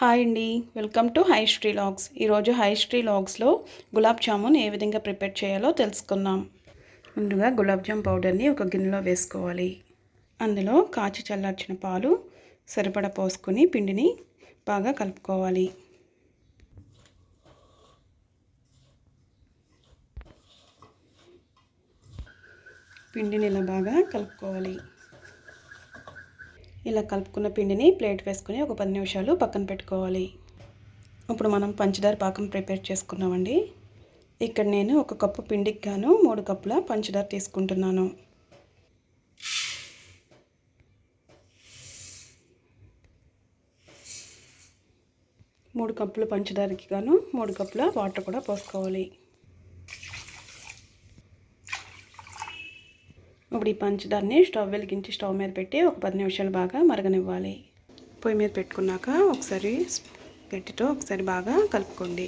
Hi అండి, welcome to హైస్ట్రీ logs. ఈరోజు హైస్ట్రీ లాగ్స్లో గులాబ్ జామున్ ఏ విధంగా ప్రిపేర్ చేయాలో తెలుసుకుందాం. ముందుగా గులాబ్ జామ్ పౌడర్ని ఒక గిన్నెలో వేసుకోవాలి. అందులో కాచి చల్లార్చిన పాలు సరిపడా పోసుకొని పిండిని బాగా కలుపుకోవాలి. పిండిని ఇలా బాగా కలుపుకోవాలి. ఇలా కలుపుకున్న పిండిని ప్లేట్ వేసుకొని ఒక 10 నిమిషాలు పక్కన పెట్టుకోవాలి. ఇప్పుడు మనం పంచదార పాకం ప్రిపేర్ చేసుకున్నామండి. ఇక్కడ నేను 1 కప్పు పిండికి గాను 3 కప్పుల పంచదార తీసుకుంటున్నాను. మూడు కప్పుల పంచదారకి గాను 3 కప్పుల వాటర్ కూడా పోసుకోవాలి. ఇప్పుడు ఈ పంచదారని స్టవ్ వెలిగించి స్టవ్ మీద పెట్టి ఒక 10 నిమిషాలు బాగా మరగనివ్వాలి. పొయ్యి మీద పెట్టుకున్నాక ఒకసారి గట్టితో ఒకసారి బాగా కలుపుకోండి.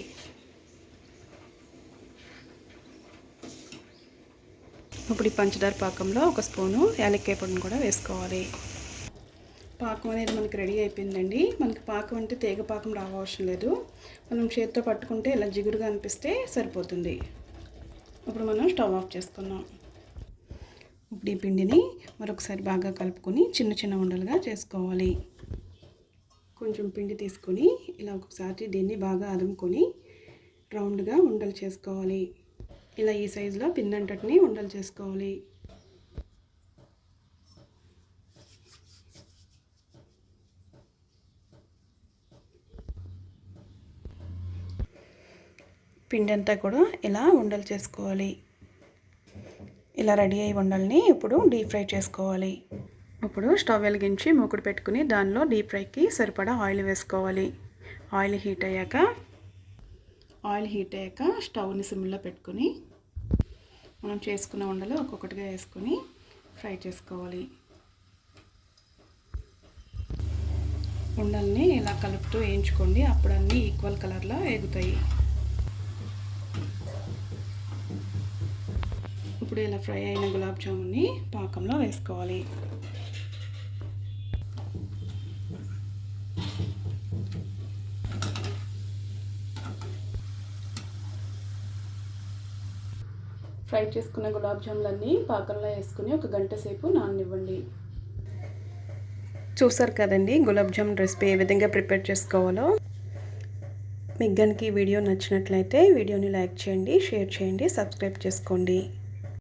ఇప్పుడు ఈ పంచదార పాకంలో 1 స్పూను యాలక్కాయ పొడిని కూడా వేసుకోవాలి. పాకం అనేది మనకి రెడీ అయిపోయిందండి. మనకి పాకం అంటే తీగ పాకం రావవసరం లేదు. మనం చేతితో పట్టుకుంటే ఇలా జిగురుగా అనిపిస్తే సరిపోతుంది. ఇప్పుడు మనం స్టవ్ ఆఫ్ చేసుకుందాం. ఇప్పుడు ఈ పిండిని మరొకసారి బాగా కలుపుకొని చిన్న చిన్న ఉండలుగా చేసుకోవాలి. కొంచెం పిండి తీసుకొని ఇలా ఒకసారి దీన్ని బాగా అదుముకొని రౌండ్గా ఉండలు చేసుకోవాలి. ఇలా ఈ సైజులో పిండంతటిని ఉండలు చేసుకోవాలి. పిండి అంతా కూడా ఇలా ఉండలు చేసుకోవాలి. ఇలా రెడీ అయ్యి ఉండల్ని ఇప్పుడు డీప్ ఫ్రై చేసుకోవాలి. ఇప్పుడు స్టవ్ వెలిగించి మూకుడు పెట్టుకుని దానిలో డీప్ ఫ్రైకి సరిపడా ఆయిల్ వేసుకోవాలి. ఆయిల్ హీట్ అయ్యాక స్టవ్ని సిమ్లో పెట్టుకుని మనం చేసుకున్న ఉండలు ఒక్కొక్కటిగా వేసుకొని ఫ్రై చేసుకోవాలి. ఉండల్ని ఇలా కలుపుతూ వేయించుకోండి. అప్పుడు అన్నీ ఈక్వల్ కలర్లో వేగుతాయి. ఇప్పుడు ఇలా ఫ్రై అయిన గులాబ్ జామున్ని పాకంలో వేసుకోవాలి. ఫ్రై చేసుకున్న గులాబ్ జాములన్నీ పాకంలో వేసుకుని 1 గంట సేపు నాననివ్వండి. చూసారు కదండి గులాబ్ జామున్ రెసిపీ ఏ విధంగా ప్రిపేర్ చేసుకోవాలో. మీకు గనుక ఈ వీడియో నచ్చినట్లయితే వీడియోని లైక్ చేయండి, షేర్ చేయండి, సబ్స్క్రైబ్ చేసుకోండి.